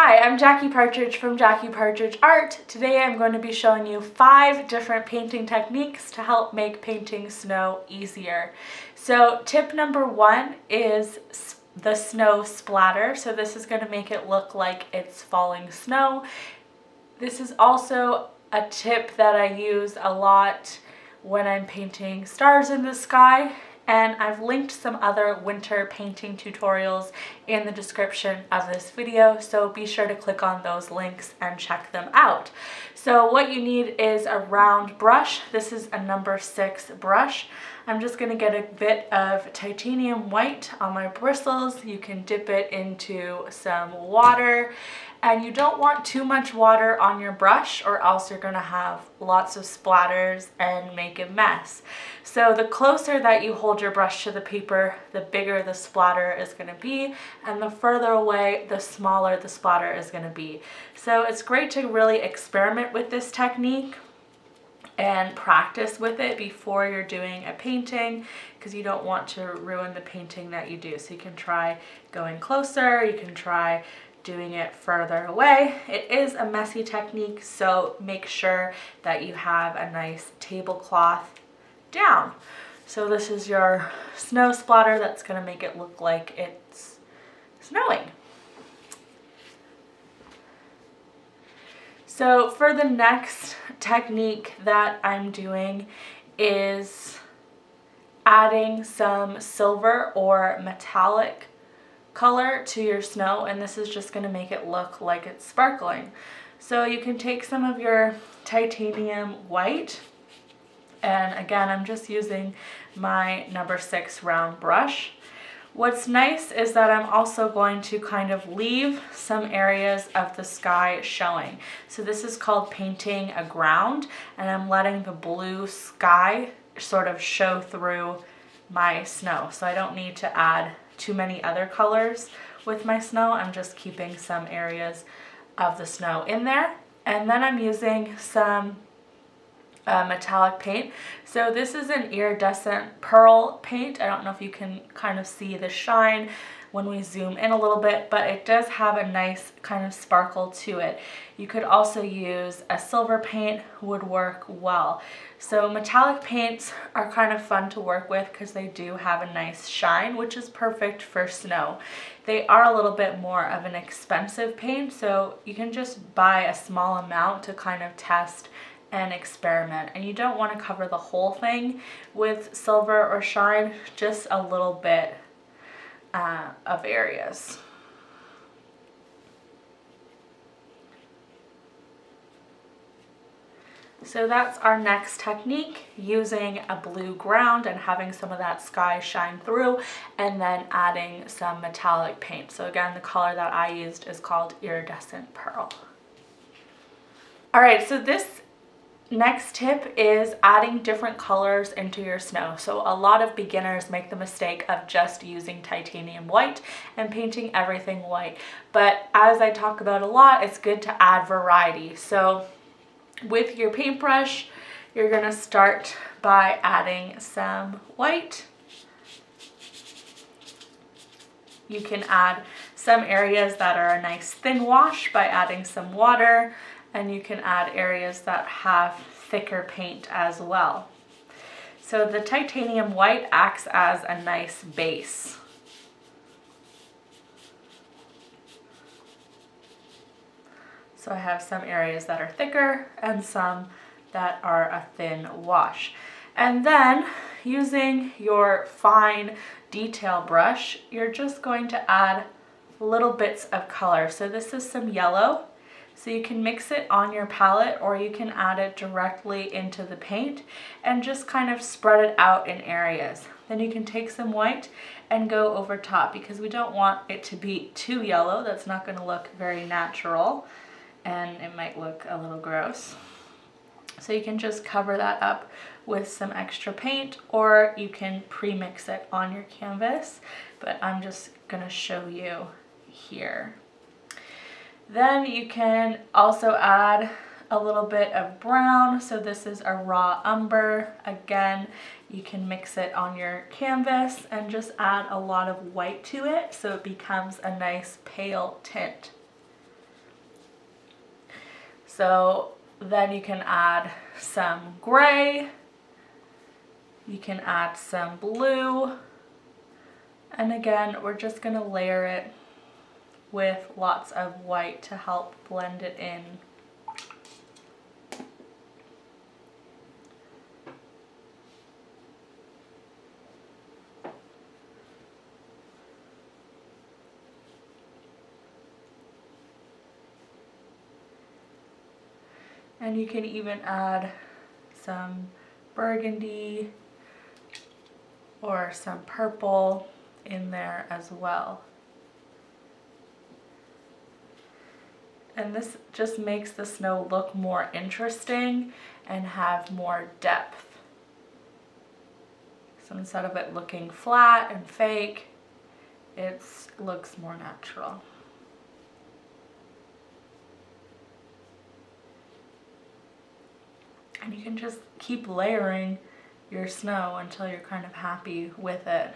Hi, I'm Jackie Partridge from Jackie Partridge Art. Today I'm going to be showing you 5 different painting techniques to help make painting snow easier. So tip number 1 is the snow splatter. So this is going to make it look like it's falling snow. This is also a tip that I use a lot when I'm painting stars in the sky. And I've linked some other winter painting tutorials in the description of this video, so be sure to click on those links and check them out. So what you need is a round brush. This is a number 6 brush. I'm just going to get a bit of titanium white on my bristles. You can dip it into some water. And you don't want too much water on your brush or else you're going to have lots of splatters and make a mess. So the closer that you hold your brush to the paper, the bigger the splatter is going to be, and the further away, the smaller the splatter is going to be. So it's great to really experiment with this technique and practice with it before you're doing a painting, because you don't want to ruin the painting that you do. So you can try going closer, you can try doing it further away. It is a messy technique, so make sure that you have a nice tablecloth down. So this is your snow splatter that's going to make it look like it's snowing. So for the next technique that I'm doing is adding some silver or metallic color to your snow, and this is just going to make it look like it's sparkling. So you can take some of your titanium white, and again I'm just using my number 6 round brush. What's nice is that I'm also going to kind of leave some areas of the sky showing. So this is called painting a ground, and I'm letting the blue sky sort of show through my snow. So I don't need to add too many other colors with my snow. I'm just keeping some areas of the snow in there. And then I'm using some metallic paint. So this is an iridescent pearl paint. I don't know if you can kind of see the shine when we zoom in a little bit, but it does have a nice kind of sparkle to it. You could also use a silver paint, would work well. So metallic paints are kind of fun to work with because they do have a nice shine, which is perfect for snow. They are a little bit more of an expensive paint, so you can just buy a small amount to kind of test and experiment. And you don't want to cover the whole thing with silver or shine, just a little bit of areas. So that's our next technique, using a blue ground and having some of that sky shine through, and then adding some metallic paint. So again, the color that I used is called iridescent pearl. All right, so this next tip is adding different colors into your snow. So a lot of beginners make the mistake of just using titanium white and painting everything white. But as I talk about a lot, it's good to add variety. So with your paintbrush, you're going to start by adding some white. You can add some areas that are a nice thin wash by adding some water, and you can add areas that have thicker paint as well. So the titanium white acts as a nice base. So I have some areas that are thicker and some that are a thin wash. And then using your fine detail brush, you're just going to add little bits of color. So this is some yellow. So you can mix it on your palette, or you can add it directly into the paint and just kind of spread it out in areas. Then you can take some white and go over top, because we don't want it to be too yellow. That's not going to look very natural, and it might look a little gross. So you can just cover that up with some extra paint, or you can pre-mix it on your canvas, but I'm just going to show you here. Then you can also add a little bit of brown. So this is a raw umber. Again, you can mix it on your canvas and just add a lot of white to it so it becomes a nice pale tint. So then you can add some gray, you can add some blue, and again, we're just gonna layer it with lots of white to help blend it in. And you can even add some burgundy or some purple in there as well. And this just makes the snow look more interesting and have more depth. So instead of it looking flat and fake, it looks more natural. And you can just keep layering your snow until you're kind of happy with it.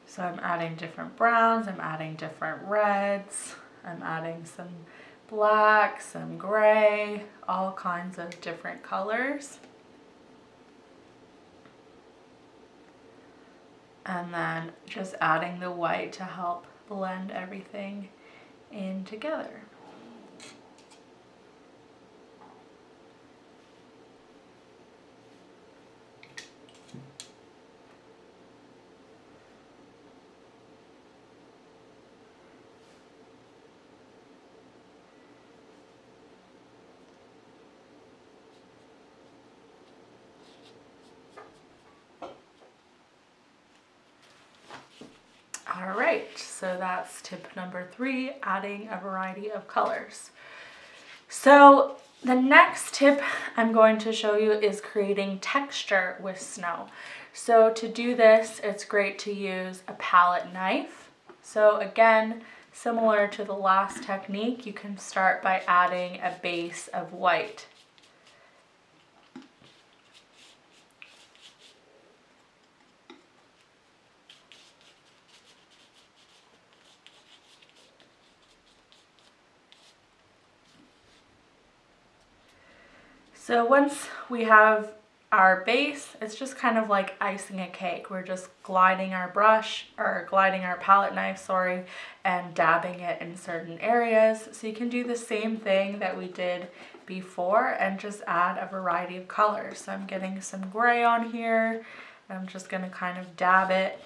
So I'm adding different browns, I'm adding different reds, I'm adding some black, some gray, all kinds of different colors. And then just adding the white to help blend everything in together. All right, so that's tip number 3, adding a variety of colors. So the next tip I'm going to show you is creating texture with snow. So to do this, it's great to use a palette knife. So again, similar to the last technique, you can start by adding a base of white. So once we have our base, it's just kind of like icing a cake. We're just gliding our palette knife, and dabbing it in certain areas. So you can do the same thing that we did before and just add a variety of colors. So I'm getting some gray on here. I'm just gonna kind of dab it,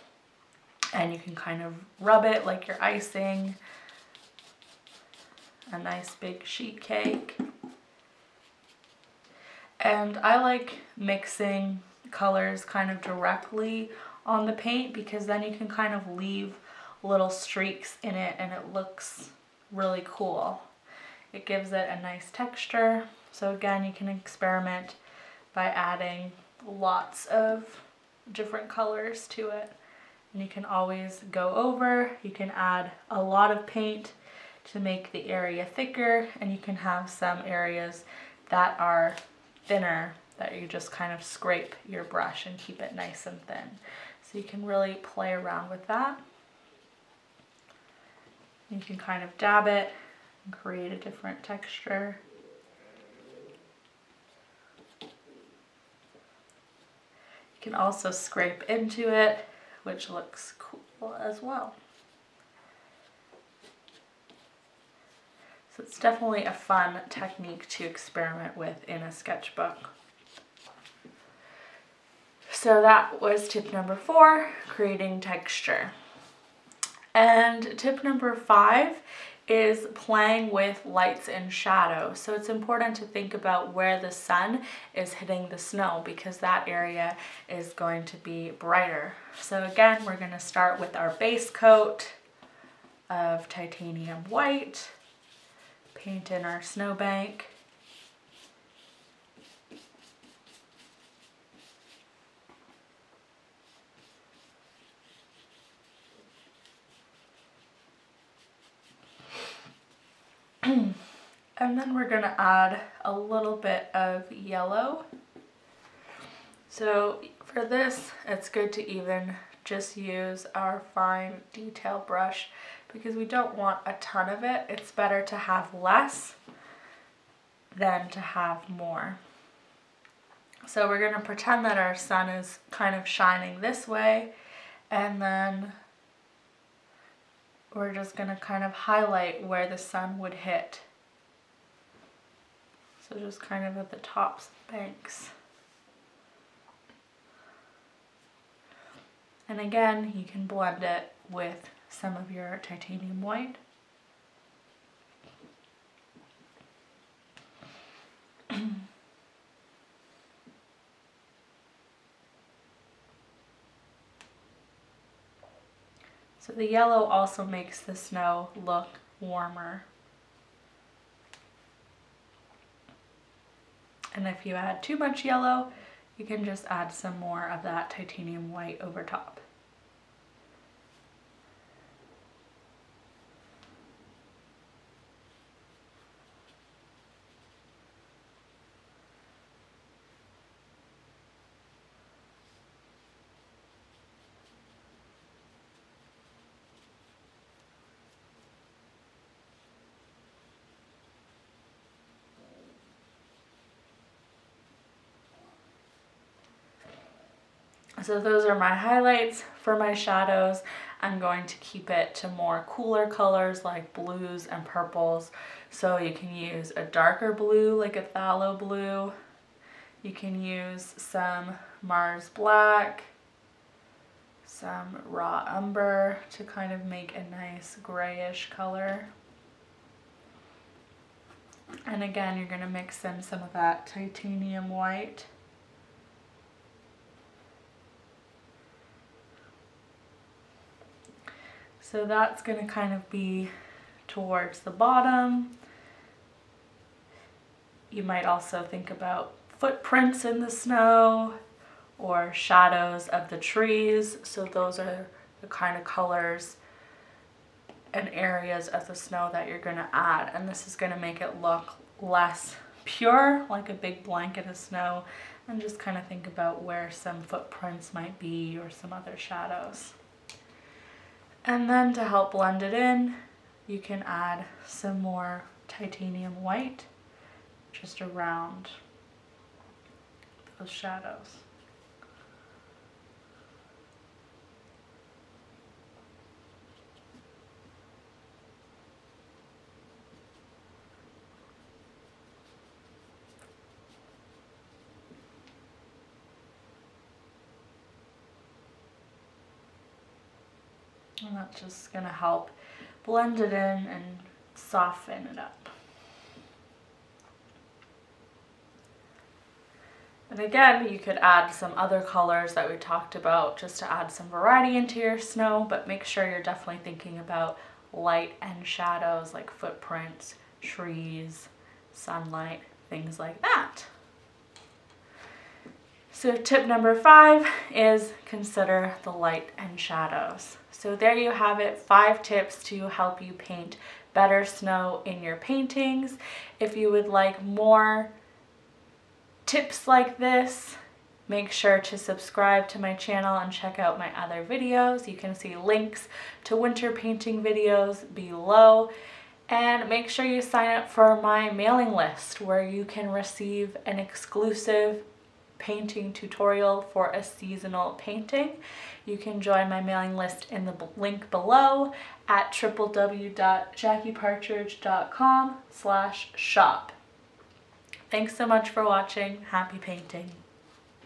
and you can kind of rub it like you're icing a nice big sheet cake. And I like mixing colors kind of directly on the paint because then you can kind of leave little streaks in it and it looks really cool. It gives it a nice texture. So again, you can experiment by adding lots of different colors to it. And you can always go over, you can add a lot of paint to make the area thicker, and you can have some areas that are thinner that you just kind of scrape your brush and keep it nice and thin. So you can really play around with that. You can kind of dab it and create a different texture. You can also scrape into it, which looks cool as well. So it's definitely a fun technique to experiment with in a sketchbook. So that was tip number 4, creating texture. And tip number 5 is playing with lights and shadows. So it's important to think about where the sun is hitting the snow because that area is going to be brighter. So again, we're going to start with our base coat of titanium white. Paint in our snowbank. And then we're gonna add a little bit of yellow. So for this, it's good to even just use our fine detail brush because we don't want a ton of it. It's better to have less than to have more. So we're gonna pretend that our sun is kind of shining this way, and then we're just gonna kind of highlight where the sun would hit. So just kind of at the tops of banks. And again, you can blend it with some of your titanium white. So the yellow also makes the snow look warmer. And if you add too much yellow, you can just add some more of that titanium white over top. So those are my highlights. For my shadows, I'm going to keep it to more cooler colors like blues and purples. So you can use a darker blue like a phthalo blue. You can use some Mars black, some raw umber to kind of make a nice grayish color. And again, you're going to mix in some of that titanium white. So that's going to kind of be towards the bottom. You might also think about footprints in the snow or shadows of the trees. So those are the kind of colors and areas of the snow that you're going to add. And this is going to make it look less pure, like a big blanket of snow, and just kind of think about where some footprints might be or some other shadows. And then to help blend it in, you can add some more titanium white just around those shadows. And that's just going to help blend it in and soften it up. And again, you could add some other colors that we talked about just to add some variety into your snow, but make sure you're definitely thinking about light and shadows like footprints, trees, sunlight, things like that. So tip number 5 is consider the light and shadows. So there you have it, 5 tips to help you paint better snow in your paintings. If you would like more tips like this, make sure to subscribe to my channel and check out my other videos. You can see links to winter painting videos below. And make sure you sign up for my mailing list where you can receive an exclusive painting tutorial for a seasonal painting. You can join my mailing list in the link below at www.jackiepartridge.com/shop. Thanks so much for watching. Happy painting.